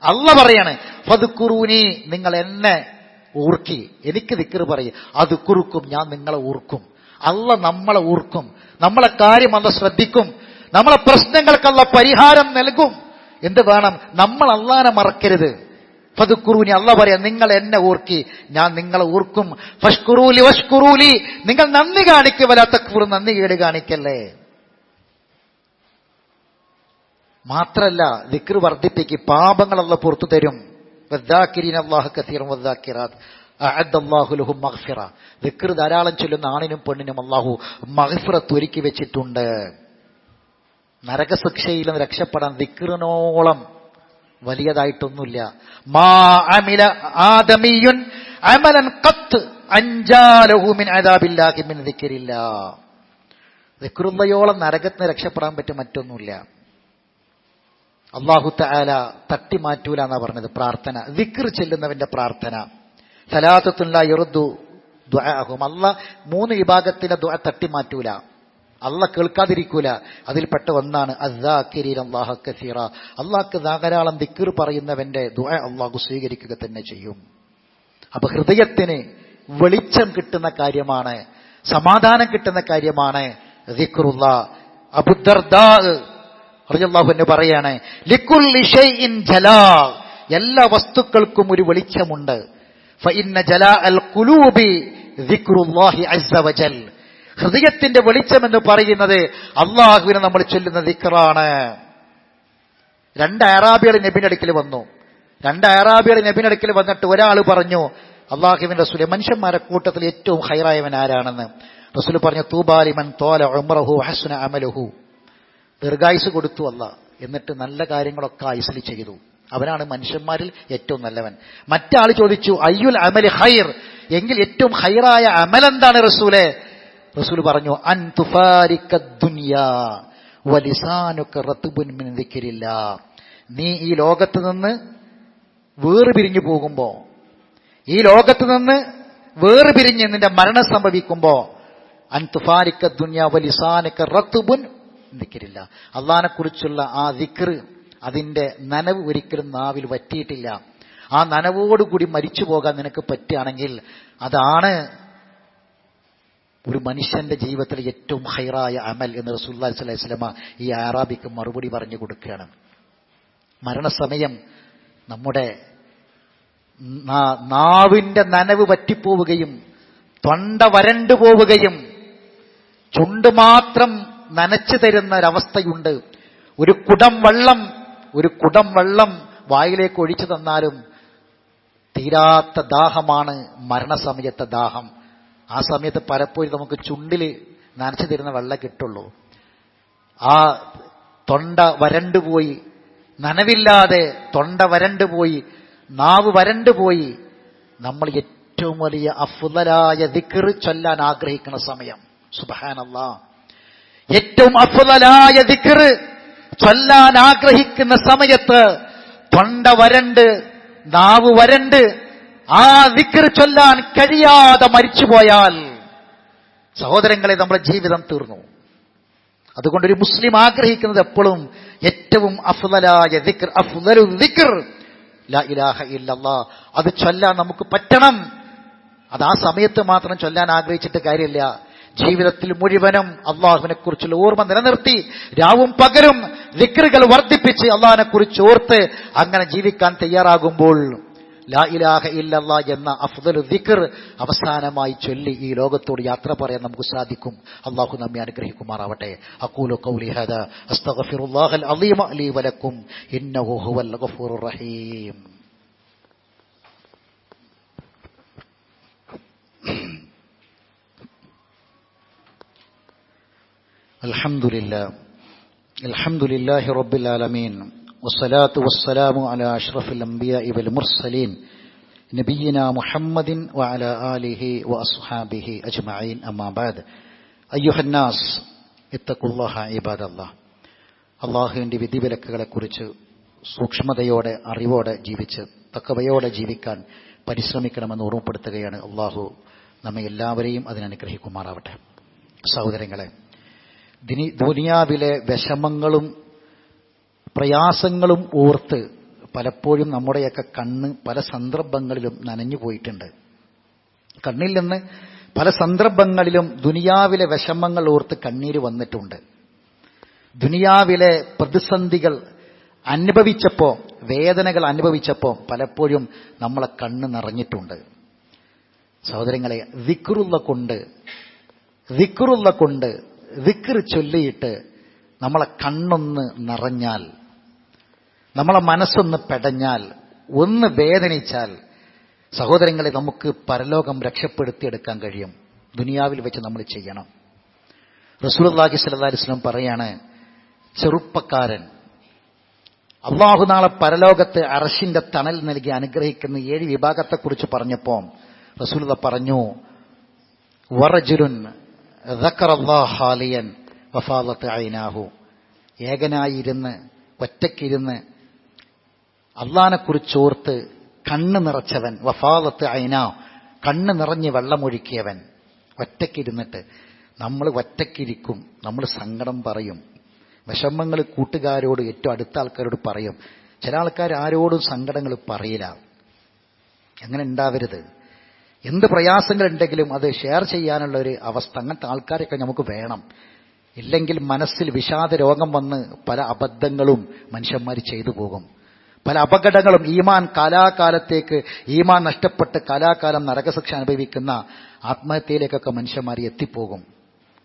അല്ലാഹ് പറയാണ്, ഫദ്കുറൂനി, നിങ്ങൾ എന്നെ ഓർക്കി, എനിക്ക് ദിക്ർ പറയും, അദ്കുറുക്കും, ഞാൻ നിങ്ങളെ ഓർക്കും. അള്ള നമ്മളെ ഓർക്കും, നമ്മളെ കാര്യം അള്ള ശ്രദ്ധിക്കും, നമ്മളെ പ്രശ്നങ്ങൾക്കുള്ള പരിഹാരം നൽകും. എന്ത് വേണം? നമ്മൾ അള്ളാനെ മറക്കരുത്. ഫദ്കുറൂനി, അള്ള പറയാം, നിങ്ങൾ എന്നെ ഓർക്കി, ഞാൻ നിങ്ങളെ ഓർക്കും. ഫഷ്കുറൂലി വഷ്കുറൂലി, നിങ്ങൾ നന്ദി കാണിക്കുക, വലാ തക്ഫുർ, നന്ദി കേട് കാണിക്കല്ലേ. മാത്രല്ല ദിക്ർ വർദ്ധിപ്പിക്ക്, പാപങ്ങൾ അള്ള പുറത്തു തരും. വദ്ദാകിരീന അല്ലാഹ കസീറൻ വദ്ദാകിറാത്ത് അഅദ്ദല്ലാഹു ലഹും മഗ്ഫിറ. ദിക്ർ ധാരാളം ചൊല്ലുന്ന ആണിനും പെണ്ണിനും അല്ലാഹു മഗ്ഫിറത്ത് ഒരുക്കി വെച്ചിട്ടുണ്ട്. നരകശിക്ഷയിൽ നിന്ന് രക്ഷപ്പെടാൻ ദിക്റിനോളം വലിയതായിട്ടൊന്നുമില്ല. മാ അമില ആദമിയുൻ അമലൻ ഖത്ത് അൻജാലഹു മിൻ അദാബില്ലാഹി മിൻ ദിക്രില്ലാഹ്. ദിക്റുള്ളയോളം നരകത്തിന് രക്ഷപ്പെടാൻ പറ്റും മറ്റൊന്നുമില്ല. അല്ലാഹു തആല തട്ടിമാറ്റൂല എന്നാ പറഞ്ഞത്. പ്രാർത്ഥന, ദിക്ർ ചെല്ലുന്നവന്റെ പ്രാർത്ഥന, സലാത്തുൻ ലാ യറുദ്ദു ദുആഅഹും. അല്ലാഹ് 3 വിഭാഗത്തിന്റെ ദുആ തട്ടിമാറ്റൂല, അള്ളാഹ് കേൾക്കാതിരിക്കൂല. അതിൽപ്പെട്ട ഒന്നാണ് അസ്സാകിരീന അല്ലാഹ കസീറ. അള്ളാഹ്ക്ക് ധാരാളം ദിക്ർ പറയുന്നവന്റെ ദുആ അള്ളാഹു സ്വീകരിക്കുക തന്നെ ചെയ്യും. അപ്പൊ ഹൃദയത്തിന് വെളിച്ചം കിട്ടുന്ന കാര്യമാണ്, സമാധാനം കിട്ടുന്ന കാര്യമാണ് ദിക്റുല്ലാഹ്. അബൂദർദാ റളിയല്ലാഹു അൻഹു പറയാണ്, ലികുല്ലി ഷൈഇൻ ജലാ, എല്ലാ വസ്തുക്കൾക്കും ഒരു വെളിച്ചമുണ്ട്. ഫഇന്ന ജലാഅൽ ഖുലൂബി ദിക്റുല്ലാഹി അസ്സ വജൽ. ഹൃദയത്തിന്റെ വെളിച്ചം എന്ന് പറയുന്നത് അള്ളാഹുവിനെ നമ്മൾ ചൊല്ലുന്ന ദിക്റാണ്. 2 അറാബികൾ നബിയുടെ അടുക്കൽ വന്നു. 2 അറാബികൾ നബിയുടെ അടുക്കൽ വന്നിട്ട് ഒരാൾ പറഞ്ഞു, അള്ളാഹുവിന്റെ റസൂലേ, മനുഷ്യന്മാരെ കൂട്ടത്തിൽ ഏറ്റവും ഖൈറായവൻ ആരാണെന്ന്. റസൂൽ പറഞ്ഞു, തൂബാലിമൻ ത്വാല ഉംറഹു ഹസ്ന അമലുഹു. ദീർഘായുസ് കൊടുത്തു അല്ലാഹ്, എന്നിട്ട് നല്ല കാര്യങ്ങളൊക്കെ ആയുസ്സിൽ ചെയ്തു. അവനാണ് മനുഷ്യന്മാരിൽ ഏറ്റവും നല്ലവൻ. മറ്റാൾ ചോദിച്ചു, അയ്യുൽ അമലി ഖൈർ, എങ്കിൽ ഏറ്റവും ഖൈറായ അമൽ എന്താണ് റസൂലേ? റസൂൽ പറഞ്ഞു, അൻ തുഫാരിക ദുനിയാ വലിസാനുക റത്ബുൻ മിൻ ദിക്രില്ലാ. നീ ഈ ലോകത്ത് നിന്ന് വേർപിരിഞ്ഞു പോകുമ്പോ, ഈ ലോകത്ത് നിന്ന് വേർപിരിഞ്ഞ് നിന്റെ മരണം സംഭവിക്കുമ്പോ, അൻ തുഫാരിക ദുനിയാ വലിസാനുക റത്ബുൻ മിൻ ദിക്രില്ലാ. അല്ലാഹനെ കുറിച്ചുള്ള ആ ദിക്ർ, അതിന്റെ നനവ് ഒരിക്കലും നാവിൽ വറ്റിയിട്ടില്ല. ആ നനവോടുകൂടി മരിച്ചു പോകാൻ നിനക്ക് പറ്റുകയാണെങ്കിൽ അതാണ് ഒരു മനുഷ്യന്റെ ജീവിതത്തിലെ ഏറ്റവും ഖൈറായ അമൽ എന്ന് റസൂലുള്ളാഹി സ്വല്ലല്ലാഹു അലൈഹി വസല്ലം ഈ അറാബിക്ക് മറുപടി പറഞ്ഞു കൊടുക്കുകയാണ്. മരണസമയം നമ്മുടെ നാവിന്റെ നനവ് വറ്റിപ്പോവുകയും തൊണ്ട വരണ്ടു പോവുകയും ചുണ്ട് മാത്രം നനച്ചു തരുന്ന ഒരവസ്ഥയുണ്ട്. ഒരു കുടം വെള്ളം വായിലേക്ക് ഒഴിച്ചു തന്നാലും തീരാത്ത ദാഹമാണ് മരണസമയത്തെ ദാഹം. ആ സമയത്ത് പലപ്പോഴും നമുക്ക് ചുണ്ടിൽ നനച്ചു തരുന്ന വെള്ളം കിട്ടുള്ളൂ. ആ തൊണ്ട വരണ്ടുപോയി, നനവില്ലാതെ തൊണ്ട വരണ്ടുപോയി, നാവ് വരണ്ടുപോയി, നമ്മൾ ഏറ്റവും വലിയ അഫ്ളലായ ദിക്ർ ചൊല്ലാൻ ആഗ്രഹിക്കുന്ന സമയം. സുബ്ഹാനല്ലാഹ്, ഏറ്റവും അഫ്ളലായ ദിക്ർ ചൊല്ലാൻ ആഗ്രഹിക്കുന്ന സമയത്ത് തൊണ്ട വരണ്ട്, നാവ് വരണ്ട്, ആ ദിക്ർ ചൊല്ലാൻ കഴിയാതെ മരിച്ചുപോയാൽ സഹോദരങ്ങളെ, നമ്മുടെ ജീവിതം തീർന്നു. അതുകൊണ്ടൊരു മുസ്ലിം ആഗ്രഹിക്കുന്നത് എപ്പോഴും ഏറ്റവും അഫ്ളലായ ദിക്ർ, അഫ്ളലു ദിക്ർ ലാ ഇലാഹ ഇല്ലല്ലാഹ്, അത് ചൊല്ലാൻ നമുക്ക് പറ്റണം. അത് ആ സമയത്ത് മാത്രം ചൊല്ലാൻ ആഗ്രഹിച്ചിട്ട് കാര്യമില്ല. ജീവിതത്തിൽ മുഴുവനും അള്ളാഹുവിനെ കുറിച്ചുള്ള ഓർമ്മ നിലനിർത്തി രാവും പകലും ദിക്റുകൾ വർദ്ധിപ്പിച്ച് അള്ളാഹിനെ കുറിച്ച് ഓർത്ത് അങ്ങനെ ജീവിക്കാൻ തയ്യാറാകുമ്പോൾ ലാ ഇലാഹ ഇല്ലല്ലാഹ് എന്ന അഫ്ളലു ദിക്ർ അവസാനമായി ചൊല്ലി ഈ ലോകത്തോട് യാത്ര പറയാൻ നമുക്ക് സാധിക്കും. അള്ളാഹു നമ്മെ അനുഗ്രഹിക്കുമാറാവട്ടെ. അഖൂലു ഖൗലി ഹാദാ അസ്തഗ്ഫിറുല്ലാഹൽ അളീമ ലീ വലക്കും ഇന്നഹു ഹുവൽ ഗഫൂറുർ റഹീം. അൽഹംദുലില്ലാഹി റബ്ബിൽ ആലമീൻ വസ്സലാത്തു വസ്സലാമു അലാ അഷ്റഫിൽ അംബിയാഇ വൽ മുർസലീൻ നബിയിനാ മുഹമ്മദിൻ വഅലാ ആലിഹി വഅസ്ഹാബിഹി അജ്മഈൻ. അമ്മാ ബഅദ്. അയ്യുഹന്നാസ് ഇത്തഖുല്ലാഹ ഇബാദല്ലാഹ്. അല്ലാഹുവിന്റെ വിധിവിലക്കുകളെക്കുറിച്ച് സൂക്ഷ്മതയോടെ അറിവോടെ ജീവിച്ച് തഖ്വയോടെ ജീവിക്കാൻ പരിശ്രമിക്കണമെന്ന് ഓർമ്മപ്പെടുത്തുകയാണ്. അല്ലാഹു നമ്മെ എല്ലാവരെയും അതിനനുഗ്രഹിക്കുമാറാവട്ടെ. സഹോദരങ്ങളെ, ദുനിയാവിലെ വിഷമങ്ങളും പ്രയാസങ്ങളും ഓർത്ത് പലപ്പോഴും നമ്മുടെയൊക്കെ കണ്ണ് പല സന്ദർഭങ്ങളിലും നനഞ്ഞു പോയിട്ടുണ്ട്. കണ്ണിൽ നിന്ന് പല സന്ദർഭങ്ങളിലും ദുനിയാവിലെ വിഷമങ്ങൾ ഓർത്ത് കണ്ണീര് വന്നിട്ടുണ്ട്. ദുനിയാവിലെ പ്രതിസന്ധികൾ അനുഭവിച്ചപ്പോൾ, വേദനകൾ അനുഭവിച്ചപ്പോൾ പലപ്പോഴും നമ്മളെ കണ്ണ് നിറഞ്ഞിട്ടുണ്ട്. സഹോദരങ്ങളെ, ദിക്റുള്ള കൊണ്ട് ദിക്ർ ചൊല്ലിയിട്ട് നമ്മളെ കണ്ണൊന്ന് നിറഞ്ഞാൽ, നമ്മളെ മനസ്സൊന്ന് പെടഞ്ഞാൽ, ഒന്ന് വേദനിച്ചാൽ, സഹോദരങ്ങളെ, നമുക്ക് പരലോകം രക്ഷപ്പെടുത്തിയെടുക്കാൻ കഴിയും. ദുനിയാവിൽ വെച്ച് നമ്മൾ ചെയ്യണം. റസൂലുള്ളാഹി സ്വല്ലല്ലാഹു അലൈഹി വസല്ലം പറയാണ്, ചെറുപ്പക്കാരൻ അല്ലാഹു നാളെ പരലോകത്ത് അർശിന്റെ തണൽ നൽകി അനുഗ്രഹിക്കുന്ന 7 വിഭാഗത്തെക്കുറിച്ച് പറഞ്ഞപ്പോൾ റസൂലുള്ളാഹി പറഞ്ഞു, വറജുലുൻ ദക്കറല്ലാഹ ഹാലിയൻ വഫാലത്ത് ഐനാഹു. ഏകനായിരുന്ന്, ഒറ്റയ്ക്കിരുന്ന് അള്ളാനെക്കുറിച്ചോർത്ത് കണ്ണ് നിറച്ചവൻ. വഫാലത്ത് ഐനാ, കണ്ണ് നിറഞ്ഞ് വെള്ളമൊഴുക്കിയവൻ. ഒറ്റയ്ക്കിരുന്നിട്ട് നമ്മൾ ഒറ്റയ്ക്കിരിക്കും, നമ്മൾ സങ്കടം പറയും, വിഷമങ്ങൾ കൂട്ടുകാരോട്, ഏറ്റവും അടുത്ത ആൾക്കാരോട് പറയും. ചില ആൾക്കാർ ആരോടും സങ്കടങ്ങൾ പറയില്ല. അങ്ങനെ ഉണ്ടാവരുത്. എന്ത് പ്രയാസങ്ങളുണ്ടെങ്കിലും അത് ഷെയർ ചെയ്യാനുള്ള ഒരു അവസ്ഥ, അങ്ങനത്തെ ആൾക്കാരൊക്കെ നമുക്ക് വേണം. ഇല്ലെങ്കിൽ മനസ്സിൽ വിഷാദ രോഗം വന്ന് പല അബദ്ധങ്ങളും മനുഷ്യന്മാർ ചെയ്തു പോകും. പല അപകടങ്ങളും, ഈമാൻ കാലാകാലത്തേക്ക് ഈമാൻ നഷ്ടപ്പെട്ട് കാലാകാലം നരകശിക്ഷ അനുഭവിക്കുന്ന ആത്മഹത്യയിലേക്കൊക്കെ മനുഷ്യന്മാർ എത്തിപ്പോകും.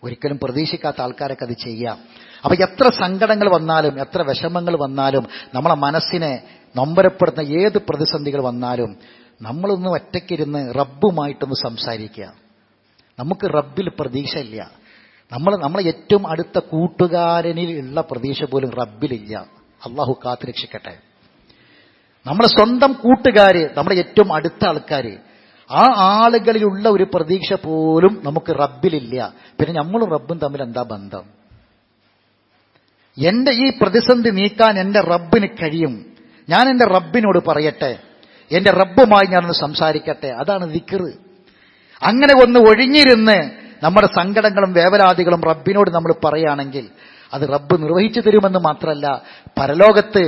ഒരിക്കലും പ്രതീക്ഷിക്കാത്ത ആൾക്കാരൊക്കെ അത് ചെയ്യാം. അപ്പൊ എത്ര സങ്കടങ്ങൾ വന്നാലും, എത്ര വിഷമങ്ങൾ വന്നാലും, നമ്മളെ മനസ്സിനെ നൊമ്പരപ്പെടുന്ന ഏത് പ്രതിസന്ധികൾ വന്നാലും നമ്മളൊന്ന് ഒറ്റയ്ക്കിരുന്ന് റബ്ബുമായിട്ടൊന്ന് സംസാരിക്കുക. നമുക്ക് റബ്ബിൽ പ്രതീക്ഷ ഇല്ല. നമ്മളെ ഏറ്റവും അടുത്ത കൂട്ടുകാരനിൽ ഉള്ള പ്രതീക്ഷ പോലും റബ്ബിലില്ല. അള്ളാഹു കാത്തുരക്ഷിക്കട്ടെ. നമ്മളെ സ്വന്തം കൂട്ടുകാര്, നമ്മുടെ ഏറ്റവും അടുത്ത ആൾക്കാര്, ആ ആളുകളിലുള്ള ഒരു പ്രതീക്ഷ പോലും നമുക്ക് റബ്ബിലില്ല. പിന്നെ നമ്മളും റബ്ബും തമ്മിൽ എന്താ ബന്ധം? എന്റെ ഈ പ്രതിസന്ധി നീക്കാൻ എന്റെ റബ്ബിന് കഴിയും. ഞാൻ എന്റെ റബ്ബിനോട് പറയട്ടെ, എന്റെ റബ്ബുമായി ഞാനൊന്ന് സംസാരിക്കട്ടെ. അതാണ് ദിക്ർ. അങ്ങനെ ഒന്ന് ഒഴിഞ്ഞിരുന്ന് നമ്മുടെ സങ്കടങ്ങളും വേവലാതികളും റബ്ബിനോട് നമ്മൾ പറയുകയാണെങ്കിൽ അത് റബ്ബ് നിർവഹിച്ചു തരുമെന്ന് മാത്രമല്ല, പരലോകത്ത്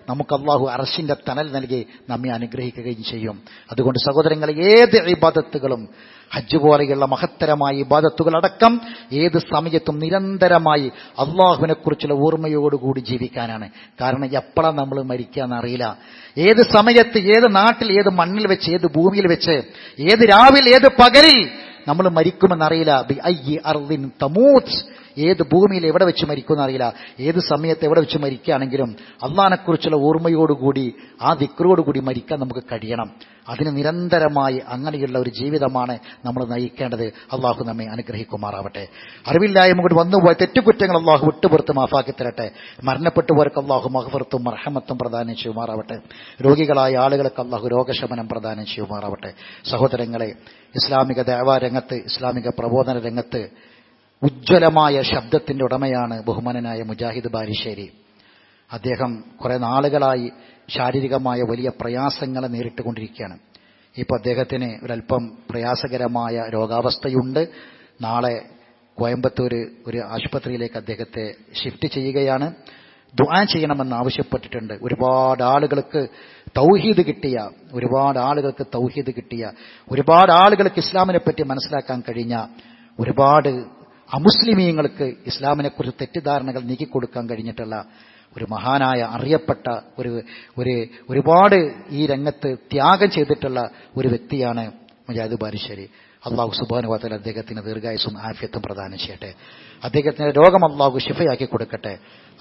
നമുക്ക് അല്ലാഹു അർശിന്റെ തണൽ നൽകി നമ്മെ അനുഗ്രഹിക്കുകയും ചെയ്യും. അതുകൊണ്ട് സഹോദരങ്ങളെ, ഏത് ഇബാദത്തുകളും, ഹജ്ജ് പോലെയുള്ള മഹത്തരമായ ഇബാദത്തുകളടക്കം ഏത് സമയത്തും നിരന്തരമായി അള്ളാഹുവിനെ കുറിച്ചുള്ള ഓർമ്മയോടുകൂടി ജീവിക്കാനാണ്. കാരണം എപ്പോഴാണ് നമ്മൾ മരിക്കാന്നറിയില്ല. ഏത് സമയത്ത്, ഏത് നാട്ടിൽ, ഏത് മണ്ണിൽ വെച്ച്, ഏത് ഭൂമിയിൽ വെച്ച്, ഏത് രാവിൽ, ഏത് പകലിൽ നമ്മൾ മരിക്കുമെന്നറിയില്ല. ബി അയ്യി അർദിൻ തമൂത്ത്, ഏത് ഭൂമിയിൽ എവിടെ വെച്ച് മരിക്കുമെന്ന് അറിയില്ല. ഏത് സമയത്ത് എവിടെ വെച്ച് മരിക്കുകയാണെങ്കിലും അള്ളാഹിനെക്കുറിച്ചുള്ള ഓർമ്മയോടുകൂടി, ആ ദിക്റോടുകൂടി മരിക്കാൻ നമുക്ക് കഴിയണം. അതിന് നിരന്തരമായി അങ്ങനെയുള്ള ഒരു ജീവിതമാണ് നമ്മൾ നയിക്കേണ്ടത്. അള്ളാഹു നമ്മെ അനുഗ്രഹിക്കുമാറാവട്ടെ. അറിവില്ലായ്മ കൊണ്ട് വന്നുപോയ തെറ്റുകുറ്റങ്ങൾ അള്ളാഹു വിട്ടുപുറത്ത് മാഫാക്കി തരട്ടെ. മരണപ്പെട്ടുപോർക്ക് അള്ളാഹു മഗ്ഫിറത്തും മർഹമത്തും പ്രദാനം ചെയ്യുമാറാവട്ടെ. രോഗികളായ ആളുകൾക്ക് അള്ളാഹു രോഗശമനം പ്രദാനം ചെയ്യുമാറാവട്ടെ. സഹോദരങ്ങളെ, ഇസ്ലാമിക ദഅവാ രംഗത്ത്, ഇസ്ലാമിക പ്രബോധന രംഗത്ത് ഉജ്ജ്വലമായ ശബ്ദത്തിന്റെ ഉടമയാണ് ബഹുമാനനായ മുജാഹിദ് ബാരിശ്ശേരി. അദ്ദേഹം കുറെ നാളുകളായി ശാരീരികമായ വലിയ പ്രയാസങ്ങളെ നേരിട്ടുകൊണ്ടിരിക്കുകയാണ്. ഇപ്പോൾ അദ്ദേഹത്തിന് ഒരല്പം പ്രയാസകരമായ രോഗാവസ്ഥയുണ്ട്. നാളെ കോയമ്പത്തൂർ ഒരു ആശുപത്രിയിലേക്ക് അദ്ദേഹത്തെ ഷിഫ്റ്റ് ചെയ്യുകയാണ്. ദുആ ചെയ്യണമെന്ന് ആവശ്യപ്പെട്ടിട്ടുണ്ട്. ഒരുപാട് ആളുകൾക്ക് തൗഹീദ് കിട്ടിയ, ഒരുപാട് ആളുകൾക്ക് ഇസ്ലാമിനെ പറ്റി മനസ്സിലാക്കാൻ കഴിഞ്ഞ, ഒരുപാട് അമുസ്ലിമീങ്ങൾക്ക് ഇസ്ലാമിനെക്കുറിച്ച് തെറ്റിദ്ധാരണകൾ നീക്കിക്കൊടുക്കാൻ കഴിഞ്ഞിട്ടുള്ള ഒരു മഹാനായ, അറിയപ്പെട്ട ഒരുപാട് ഈ രംഗത്ത് ത്യാഗം ചെയ്തിട്ടുള്ള ഒരു വ്യക്തിയാണ് മുജാഹിദ് ബാരിശ്ശേരി. അള്ളാഹു സുബ്ഹാനഹു വ തആല അദ്ദേഹത്തിന് ദീർഘായുസ്സും ആഫിയത്തും പ്രദാനം ചെയ്യട്ടെ. അദ്ദേഹത്തിന്റെ രോഗം അള്ളാഹു ശിഫയാക്കി കൊടുക്കട്ടെ.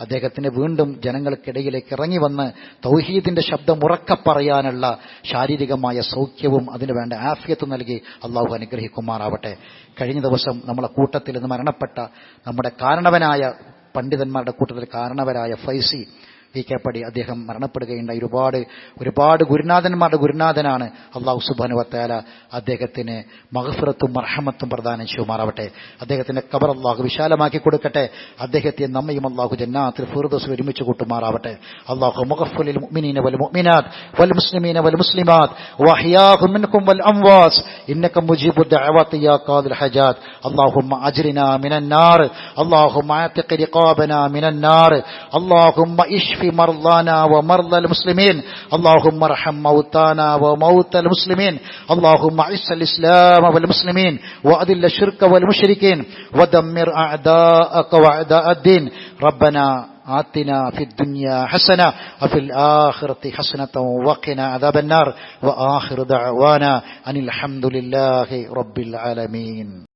അദ്ദേഹത്തിന് വീണ്ടും ജനങ്ങൾക്കിടയിലേക്ക് ഇറങ്ങി വന്ന് തൗഹീദിന്റെ ശബ്ദം ഉറക്കെ പറയാനുള്ള ശാരീരികമായ സൗഖ്യവും അതിനു വേണ്ട ആഫിയത്തും നൽകി അള്ളാഹു അനുഗ്രഹിക്കുമാറാവട്ടെ. കഴിഞ്ഞ ദിവസം നമ്മളെ കൂട്ടത്തിൽ നിന്ന് മരണപ്പെട്ട നമ്മുടെ കാരണവനായ, പണ്ഡിതന്മാരുടെ കൂട്ടത്തിൽ കാരണവരായ ഫൈസി പടി അദ്ദേഹം മരണപ്പെടുകയുണ്ടായി. ഒരുപാട് ഗുരുനാഥന്മാരുടെ ഗുരുനാഥനാണ്. അള്ളാഹു സുബ്ഹാനഹു വ തആല അദ്ദേഹത്തിന് മഗ്ഫിറത്തും മർഹമത്തും പ്രദാനം ചെയ്യുമാറാവട്ടെ. അദ്ദേഹത്തിന്റെ ഖബർ അള്ളാഹു വിശാലമാക്കി കൊടുക്കട്ടെ. അദ്ദേഹത്തെ നമ്മയും അള്ളാഹു ജന്നാത്തുൽ ഫിർദൗസിൽ ഒരുമിച്ച് കൂട്ടുമാറാവട്ടെ. അള്ളാഹു മഗ്ഫിർ ലിൽ മുഅ്മിനീന വൽ മുഅ്മിനാത്ത് വൽ മുസ്ലിമീന വൽ മുസ്ലിമാത്ത് വഅഹ്യാഹും മിൻകും വൽ അംവാസ് ഇന്നക മുജീബുദ് ദഅവാതി യാ ഖാദിൽ ഹജാത്ത്. അല്ലാഹുമ്മ അജ്രിനാ മിനൻ നാർ, അല്ലാഹുമ്മ അഅതിഖ് റിഖാബനാ മിനൻ നാർ, അല്ലാഹുമ്മ ഇശ്ഫി واشف مرضانا ومرضى المسلمين اللهم ارحم موتانا وموتى المسلمين اللهم اعز الإسلام والمسلمين وأذل الشرك والمشركين ودمر أعداءك وأعداء الدين ربنا آتنا في الدنيا حسنة وفي الآخرة حسنة وقنا عذاب النار وآخر دعوانا أن الحمد لله رب العالمين.